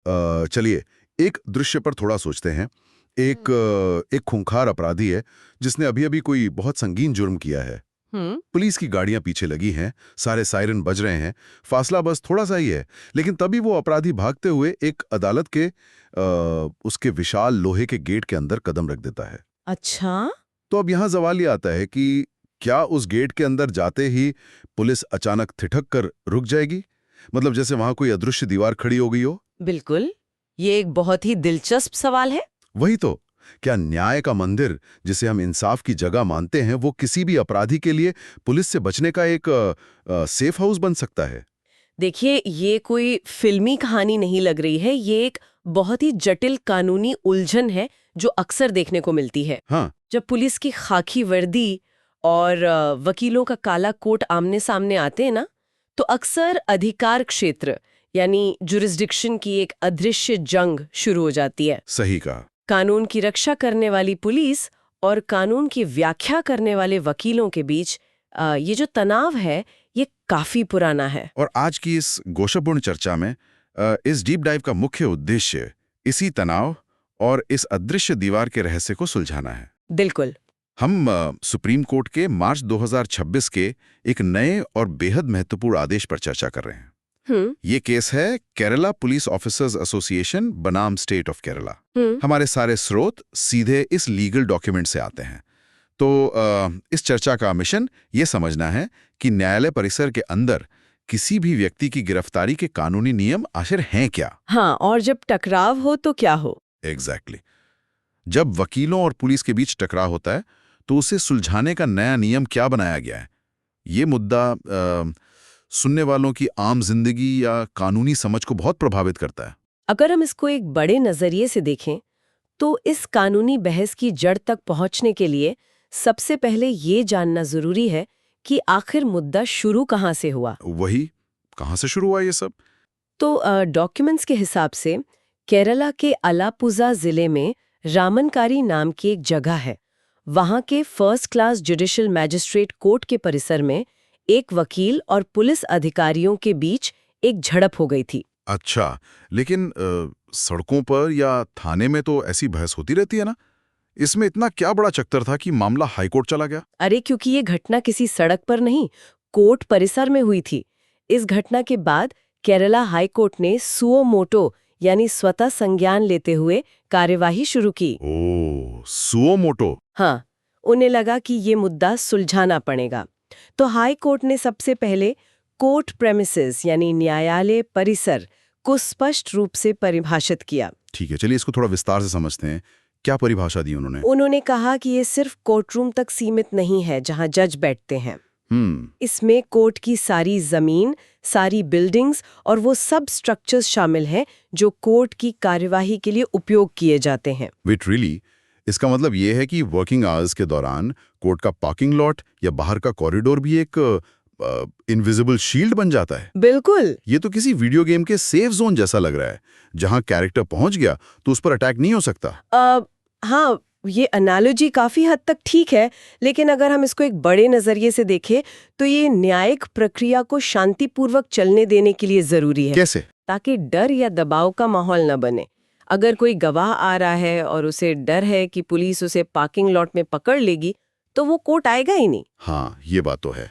चलिए एक दृश्य पर थोड़ा सोचते हैं। एक खूंखार अपराधी है जिसने अभी अभी कोई बहुत संगीन जुर्म किया है। हम्म। पुलिस की गाड़ियां पीछे लगी हैं, सारे सायरन बज रहे हैं, फासला बस थोड़ा सा ही है, लेकिन तभी वो अपराधी भागते हुए एक अदालत के उसके विशाल लोहे के गेट के अंदर कदम रख देता है। अच्छा। तो अब यहाँ सवाल ये आता है कि क्या उस गेट के अंदर जाते ही पुलिस अचानक ठिठक कर रुक जाएगी? मतलब जैसे वहां कोई अदृश्य दीवार खड़ी हो गई हो। बिल्कुल। ये एक बहुत ही दिलचस्प सवाल है। वही तो, क्या न्याय का मंदिर जिसे हम इंसाफ की जगह मानते हैं वो किसी भी अपराधी के लिए पुलिस से बचने का एक सेफ हाउस बन सकता है? देखिए, ये कोई फिल्मी कहानी नहीं लग रही है। ये एक बहुत ही जटिल कानूनी उलझन है जो अक्सर देखने को मिलती है। हाँ। जब पुलिस की खाकी वर्दी और वकीलों का काला कोट आमने सामने आते हैं ना, तो अक्सर अधिकार क्षेत्र यानी जुरिस्डिक्शन की एक अदृश्य जंग शुरू हो जाती है। सही कहा। कानून की रक्षा करने वाली पुलिस और कानून की व्याख्या करने वाले वकीलों के बीच ये जो तनाव है, ये काफी पुराना है। और आज की इस गोशपूर्ण चर्चा में इस डीप डाइव का मुख्य उद्देश्य इसी तनाव और इस अदृश्य दीवार के रहस्य को सुलझाना है। बिल्कुल। हम सुप्रीम कोर्ट के मार्च 2026 के एक नए और बेहद महत्वपूर्ण आदेश पर चर्चा कर रहे हैं। ये केस है केरला पुलिस ऑफिसर्स एसोसिएशन बनाम स्टेट ऑफ केरला। हमारे सारे स्रोत सीधे इस लीगल डॉक्यूमेंट से आते हैं। तो इस चर्चा का मिशन ये समझना है कि न्यायालय परिसर के अंदर किसी भी व्यक्ति की गिरफ्तारी के कानूनी नियम आखिर हैं क्या। हाँ, और जब टकराव हो तो क्या हो। एग्जैक्टली। जब वकीलों और पुलिस के बीच टकराव होता है तो उसे सुलझाने का नया नियम क्या बनाया गया है। ये मुद्दा सुनने वालों की आम जिंदगी या कानूनी समझ को बहुत प्रभावित करता है। अगर हम इसको एक बड़े नजरिए से देखें, तो इस कानूनी बहस की जड़ तक पहुंचने के लिए सबसे पहले ये जानना जरूरी है कि आखिर मुद्दा शुरू कहाँ से हुआ। वही, कहाँ से शुरू हुआ ये सब? तो डॉक्यूमेंट्स के हिसाब से केरला के अलापुजा जिले में रामनकारी नाम की एक जगह है। वहां के first class judicial magistrate court के परिसर में एक वकील और पुलिस अधिकारियों के बीच एक झड़प हो गई थी। अच्छा, लेकिन सड़कों पर या थाने में तो ऐसी बहस होती रहती है ना। इसमें इतना क्या बड़ा चक्कर था कि मामला हाईकोर्ट चला गया? अरे, क्योंकि ये घटना किसी सड़क पर नहीं, कोर्ट परिसर में हुई थी। इस घटना के बाद केरला हाई कोर्ट ने सुओ मोटो यानी स्वतः संज्ञान लेते हुए कार्यवाही शुरू की। ओह, सुओ मोटो। हाँ, उन्हें लगा कि ये मुद्दा सुलझाना पड़ेगा। तो हाई कोर्ट ने सबसे पहले कोर्ट प्रेमिसेस यानी न्यायालय परिसर को स्पष्ट रूप से परिभाषित किया। ठीक है, चलिए इसको थोड़ा विस्तार से समझते हैं। क्या परिभाषा दी उन्होंने? उन्होंने कहा कि ये सिर्फ कोर्टरूम तक सीमित नहीं है जहां जज बैठते हैं। इसमें कोर्ट की सारी जमीन, सारी बिल्डिंग्स और वो सब स्ट्रक्चर्स शामिल हैं जो कोर्ट की कार्यवाही के लिए उपयोग किए जाते हैं। Wait, really? इसका मतलब ये है कि वर्किंग आवर्स के दौरान कोर्ट का पार्किंग लॉट या बाहर का कॉरिडोर भी एक इनविजिबल शील्ड बन जाता है? बिल्कुल। ये तो किसी वीडियो गेम के सेफ जोन जैसा लग रहा है, जहां कैरेक्टर पहुंच गया तो उस पर अटैक नहीं हो सकता। हाँ, ये एनालॉजी काफी हद तक ठीक है, लेकिन अगर हम इसको एक बड़े नजरिए से देखें तो ये न्यायिक प्रक्रिया को शांतिपूर्वक चलने देने के लिए जरूरी है। कैसे? ताकि डर या दबाव का माहौल न बने। अगर कोई गवाह आ रहा है और उसे डर है कि पुलिस उसे पार्किंग लॉट में पकड़ लेगी, तो वो कोर्ट आएगा ही नहीं। हाँ, ये बात तो है।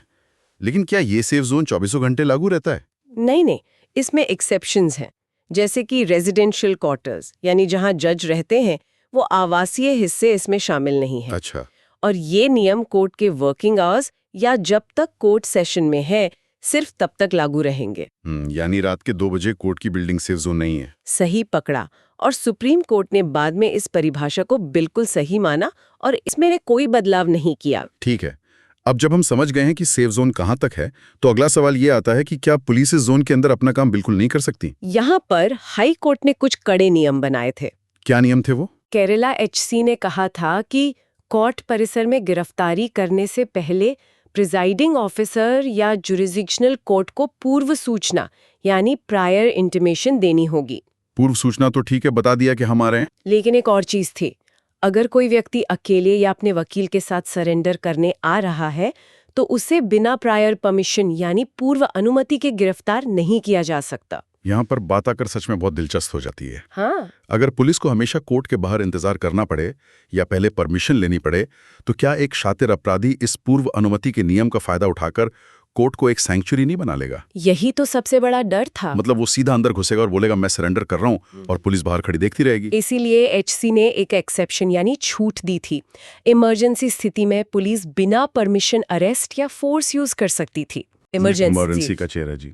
लेकिन क्या ये सेफ जोन 24 घंटे लागू रहता है? नहीं, इसमें एक्सेप्शंस हैं। जैसे कि रेजिडेंशियल क्वार्टर्स यानी जहां जज रहते हैं, वो आवासीय हिस्से इसमें शामिल नहीं है। अच्छा। और ये नियम कोर्ट के वर्किंग आवर्स या जब तक कोर्ट सेशन में है, सिर्फ तब तक लागू रहेंगे। यानी रात के 2 बजे कोर्ट की बिल्डिंग सेफ जोन नहीं है। सही पकड़ा। और सुप्रीम कोर्ट ने बाद में इस परिभाषा को बिल्कुल सही माना और इसमें कोई बदलाव नहीं किया। ठीक है, अब जब हम समझ गए हैं कि सेफ जोन कहां तक है, तो अगला सवाल ये आता है कि क्या पुलिस इस जोन के अंदर अपना काम बिल्कुल नहीं कर सकती? यहाँ पर हाई कोर्ट ने कुछ कड़े नियम बनाए थे। क्या नियम थे वो? केरला एचसी ने कहा था कि कोर्ट परिसर में गिरफ्तारी करने से पहले प्रिजाइडिंग ऑफिसर या जुरिसडिक्शनल कोर्ट को पूर्व सूचना यानी प्रायर इंटीमेशन देनी होगी। पूर्व सूचना तो ठीक है, बता दिया कि हम आ रहे हैं। लेकिन एक और चीज थी। अगर कोई व्यक्ति अकेले या अपने वकील के साथ सरेंडर करने आ रहा है, तो उसे बिना प्रायर परमिशन यानी पूर्व अनुमति के गिरफ्तार नहीं किया जा सकता। यहाँ पर बात आकर सच में बहुत दिलचस्प हो जाती है। हाँ, अगर पुलिस को हमेशा कोर्ट के बाहर इंतजार करना पड़े या पहले परमिशन लेनी पड़े, तो क्या एक शातिर अपराधी इस पूर्व अनुमति के नियम का फायदा उठाकर कोर्ट को एक सैंक्चुरी नहीं बना लेगा? यही तो सबसे बड़ा डर था। मतलब वो सीधा अंदर घुसेगा और बोलेगा मैं सरेंडर कर रहा हूँ, और पुलिस बाहर खड़ी देखती रहेगी। इसीलिए एचसी ने एक एक्सेप्शन यानी छूट दी थी। इमरजेंसी स्थिति में पुलिस बिना परमिशन अरेस्ट या फोर्स यूज कर सकती थी। इमरजेंसी का चेहरा जी।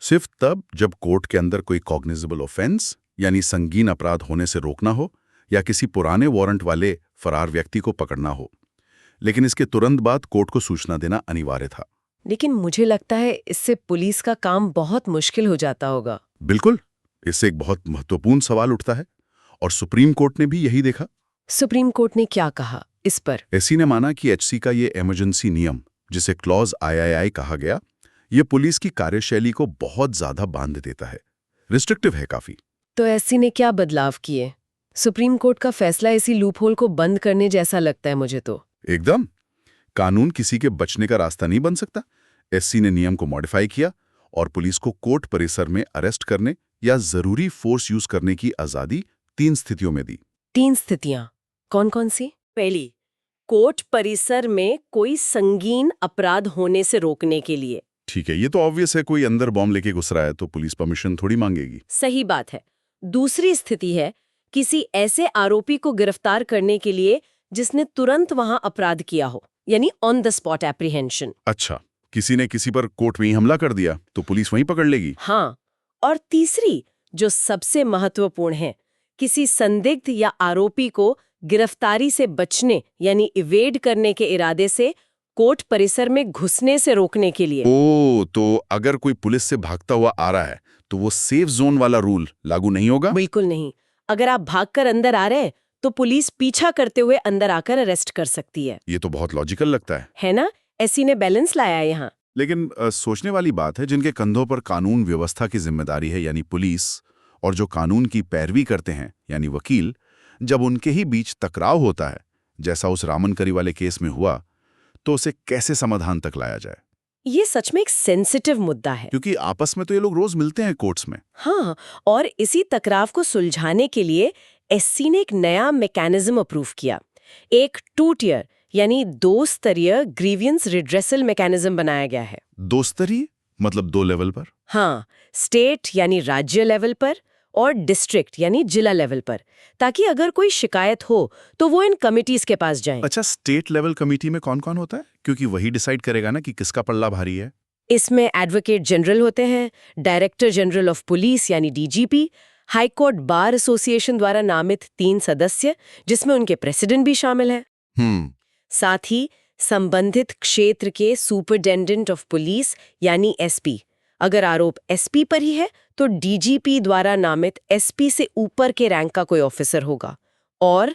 सिर्फ तब जब कोर्ट के अंदर कोई कॉग्निजेबल ऑफेंस यानी संगीन अपराध होने से रोकना हो या किसी पुराने वारंट वाले फरार व्यक्ति को पकड़ना हो। लेकिन इसके तुरंत बाद कोर्ट को सूचना देना अनिवार्य था। लेकिन मुझे लगता है इससे पुलिस का काम बहुत मुश्किल हो जाता होगा। बिल्कुल, इससे एक बहुत महत्वपूर्ण सवाल उठता है, और सुप्रीम कोर्ट ने भी यही देखा। सुप्रीम कोर्ट ने क्या कहा इस पर? एससी ने माना कि एचसी का ये इमरजेंसी नियम, जिसे क्लॉज III कहा गया, ये पुलिस की कार्यशैली को बहुत ज्यादा बांध देता है, रिस्ट्रिक्टिव है काफी। तो एससी ने क्या बदलाव किए? सुप्रीम कोर्ट का फैसला इसी लूपहोल को बंद करने जैसा लगता है मुझे तो। एकदम, कानून किसी के बचने का रास्ता नहीं बन सकता। एससी ने नियम को मॉडिफाई किया और पुलिस को कोर्ट परिसर में अरेस्ट करने या जरूरी फोर्स यूज करने की आजादी 3 स्थितियों में दी। 3 स्थितियां कौन कौन सी? पहली, कोर्ट परिसर में कोई संगीन अपराध होने से रोकने के लिए। ठीक है, ये तो ऑब्वियस है, कोई अंदर बॉम्ब लेके घुस रहा है तो पुलिस परमिशन थोड़ी मांगेगी। सही बात है। दूसरी स्थिति है किसी ऐसे आरोपी को गिरफ्तार करने के लिए जिसने तुरंत वहां अपराध किया हो, यानी ऑन द स्पॉट एप्रीहेंशन। अच्छा, किसी ने किसी पर कोर्ट में ही हमला कर दिया तो पुलिस वहीं पकड़ लेगी। हाँ, और तीसरी जो सबसे महत्वपूर्ण है, किसी संदिग्ध या आरोपी को गिरफ्तारी से बचने यानी इवेड करने के इरादे से कोर्ट परिसर में घुसने से रोकने के लिए। तो अगर कोई पुलिस से भागता हुआ आ रहा है तो वो सेफ जोन वाला रूल लागू नहीं होगा? बिल्कुल नहीं। अगर आप भागकर अंदर आ रहे हैं तो पुलिस पीछा करते हुए अंदर आकर अरेस्ट कर सकती है। ये तो बहुत लॉजिकल लगता है ना? एससी ने बैलेंस लाया यहाँ। लेकिन सोचने वाली बात है, जिनके कंधों पर कानून व्यवस्था की जिम्मेदारी है यानी पुलिस, और जो कानून की पैरवी करते हैं यानी वकील, जब उनके ही बीच टकराव होता है, जैसा उस रामनकरी वाले केस में हुआ, तो उसे कैसे समाधान तक लाया जाए? ये सच में एक सेंसिटिव मुद्दा है, क्योंकि आपस में तो ये लोग रोज मिलते हैं कोर्ट्स में। हाँ, और इसी टकराव को सुलझाने के लिए एससी ने एक नया मैकेनिज्म अप्रूव किया। एक 2 टियर यानी 2 स्तरीय ग्रीवियंस रिड्रेसल मैकेनिज्म बनाया गया है। 2 स्तरीय मतलब 2 लेवल पर? हाँ, स्टेट यानी राज्य लेवल पर और डिस्ट्रिक्ट यानी जिला लेवल पर, ताकि अगर कोई शिकायत हो तो वो इन कमिटीज के पास जाएं। अच्छा, स्टेट लेवल कमेटी में कौन कौन होता है? क्योंकि वही डिसाइड करेगा ना कि किसका पल्ला भारी है। इसमें एडवोकेट जनरल होते हैं, डायरेक्टर जनरल ऑफ पुलिस यानी DGP, high court bar association द्वारा नामित 3 सदस्य जिसमें उनके प्रेसिडेंट भी शामिल है। साथ ही संबंधित क्षेत्र के सुपरिटेंडेंट ऑफ पुलिस यानी एसपी। अगर आरोप एसपी पर ही है तो डीजीपी द्वारा नामित एसपी से ऊपर के रैंक का कोई ऑफिसर होगा, और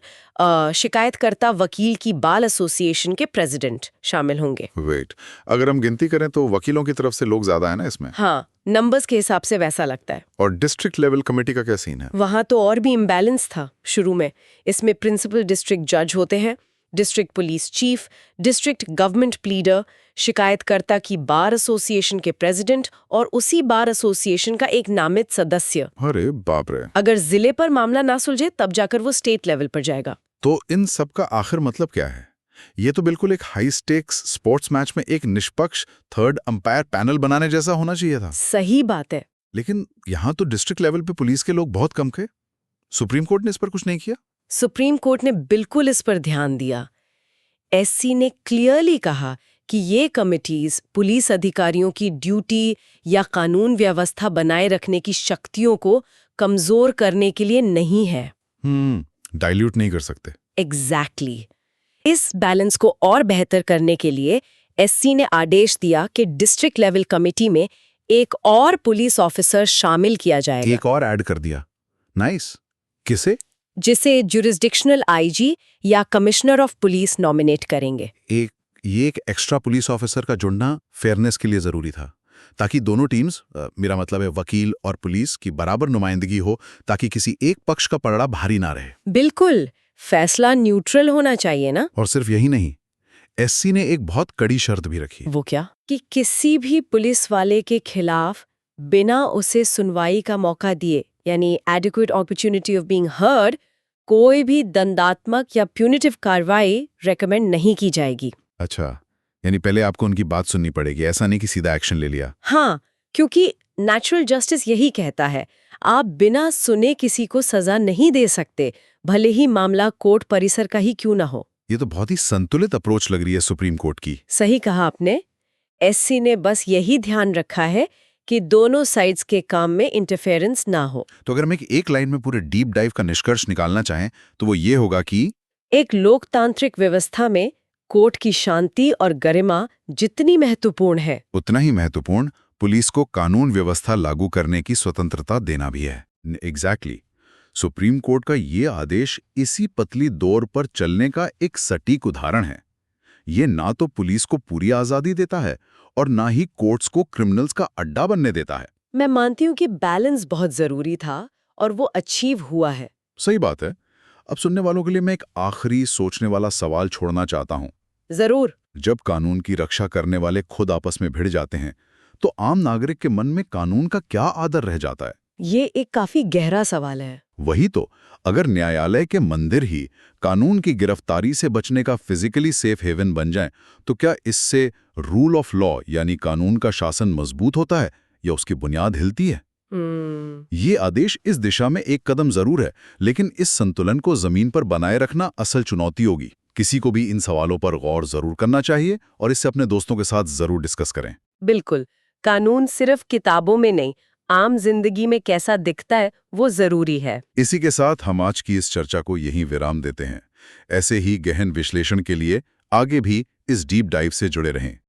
शिकायतकर्ता वकील की बार एसोसिएशन के प्रेसिडेंट शामिल होंगे। वेट, अगर हम गिनती करें तो वकीलों की तरफ से लोग ज्यादा है ना इसमें? हाँ, नंबर्स के हिसाब से वैसा लगता है। और डिस्ट्रिक्ट लेवल कमेटी का क्या सीन है? वहां तो और भी इम्बैलेंस था शुरू में। इसमें प्रिंसिपल डिस्ट्रिक्ट जज होते हैं, district police chief, district government pleader, शिकायतकर्ता की बार एसोसिएशन के प्रेसिडेंट और उसी बार एसोसिएशन का एक नामित सदस्य। अरे बाप रे! अगर जिले पर मामला ना सुलझे तब जाकर वो स्टेट लेवल पर जाएगा। तो इन सब का आखिर मतलब क्या है? ये तो बिल्कुल एक हाई स्टेक्स स्पोर्ट्स मैच में एक निष्पक्ष थर्ड अंपायर पैनल बनाने जैसा होना चाहिए था। सही बात है। लेकिन यहाँ तो डिस्ट्रिक्ट लेवल पे पुलिस के लोग बहुत कम थे। सुप्रीम कोर्ट ने इस पर कुछ नहीं किया? सुप्रीम कोर्ट ने बिल्कुल इस पर ध्यान दिया। एससी ने क्लियरली कहा कि ये कमिटीज पुलिस अधिकारियों की ड्यूटी या कानून व्यवस्था बनाए रखने की शक्तियों को कमजोर करने के लिए नहीं है। डाइल्यूट नहीं कर सकते। एग्जैक्टली। इस बैलेंस को और बेहतर करने के लिए एससी ने आदेश दिया कि डिस्ट्रिक्ट लेवल कमेटी में एक और पुलिस ऑफिसर शामिल किया जाएगा। एक और ऐड कर दिया। नाइस। किसे? जिसे जुरिस्डिक्शनल आईजी या कमिश्नर ऑफ पुलिस नॉमिनेट करेंगे। ये एक एक्स्ट्रा पुलिस ऑफिसर का जुड़ना फेयरनेस के लिए जरूरी था, ताकि दोनों टीम्स, मेरा मतलब है वकील और पुलिस की बराबर नुमाइंदगी हो, ताकि किसी एक पक्ष का पलड़ा भारी ना रहे। बिल्कुल, फैसला न्यूट्रल होना चाहिए ना। और सिर्फ यही नहीं, एससी ने एक बहुत कड़ी शर्त भी रखी। वो क्या? कि किसी भी पुलिस वाले के खिलाफ बिना उसे सुनवाई का मौका दिए, यानी adequate opportunity of being heard, कोई भी दंडात्मक या प्यूनिटिव कार्रवाई रेकमेंड नहीं की जाएगी। अच्छा, यानी पहले आपको उनकी बात सुननी पड़ेगी, ऐसा नहीं कि सीधा एक्शन ले लिया। हाँ, क्योंकि नेचुरल जस्टिस यही कहता है, आप बिना सुने किसी को सजा नहीं दे सकते, भले ही मामला कोर्ट परिसर का ही क्यों ना हो। ये तो बहुत ही संतुलित अप्रोच लग रही है सुप्रीम कोर्ट की। सही कहा आपने। एससी ने बस यही ध्यान रखा है कि दोनों साइड्स के काम में इंटरफेरेंस ना हो। तो अगर मैं एक लाइन में पूरे डीप डाइव का निष्कर्ष निकालना चाहें तो वो ये होगा कि एक लोकतांत्रिक व्यवस्था में कोर्ट की शांति और गरिमा जितनी महत्वपूर्ण है, उतना ही महत्वपूर्ण पुलिस को कानून व्यवस्था लागू करने की स्वतंत्रता देना भी है। एग्जैक्टली। सुप्रीम कोर्ट का ये आदेश इसी पतली दौर पर चलने का एक सटीक उदाहरण है। ये ना तो पुलिस को पूरी आजादी देता है और ना ही कोर्ट्स को क्रिमिनल्स का अड्डा बनने देता है। मैं मानती हूँ कि बैलेंस बहुत जरूरी था और वो अचीव हुआ है। सही बात है। अब सुनने वालों के लिए मैं एक आखिरी सोचने वाला सवाल छोड़ना चाहता हूँ। जरूर। जब कानून की रक्षा करने वाले खुद आपस में भिड़ जाते हैं तो आम नागरिक के मन में कानून का क्या आदर रह जाता है? ये एक काफी गहरा सवाल है। वही तो, अगर न्यायालय के मंदिर ही कानून की गिरफ्तारी से बचने का फिजिकली सेफ हेवन बन जाएं, तो क्या इससे रूल ऑफ लॉ यानी कानून का शासन मजबूत होता है या उसकी बुनियाद हिलती है? ये आदेश इस दिशा में एक कदम जरूर है, लेकिन इस संतुलन को जमीन पर बनाए रखना असल चुनौती होगी। किसी को भी इन सवालों पर गौर जरूर करना चाहिए और इससे अपने दोस्तों के साथ जरूर डिस्कस करें। बिल्कुल। कानून सिर्फ किताबों में नहीं, आम जिंदगी में कैसा दिखता है वो जरूरी है। इसी के साथ हम आज की इस चर्चा को यहीं विराम देते हैं। ऐसे ही गहन विश्लेषण के लिए आगे भी इस डीप डाइव से जुड़े रहें।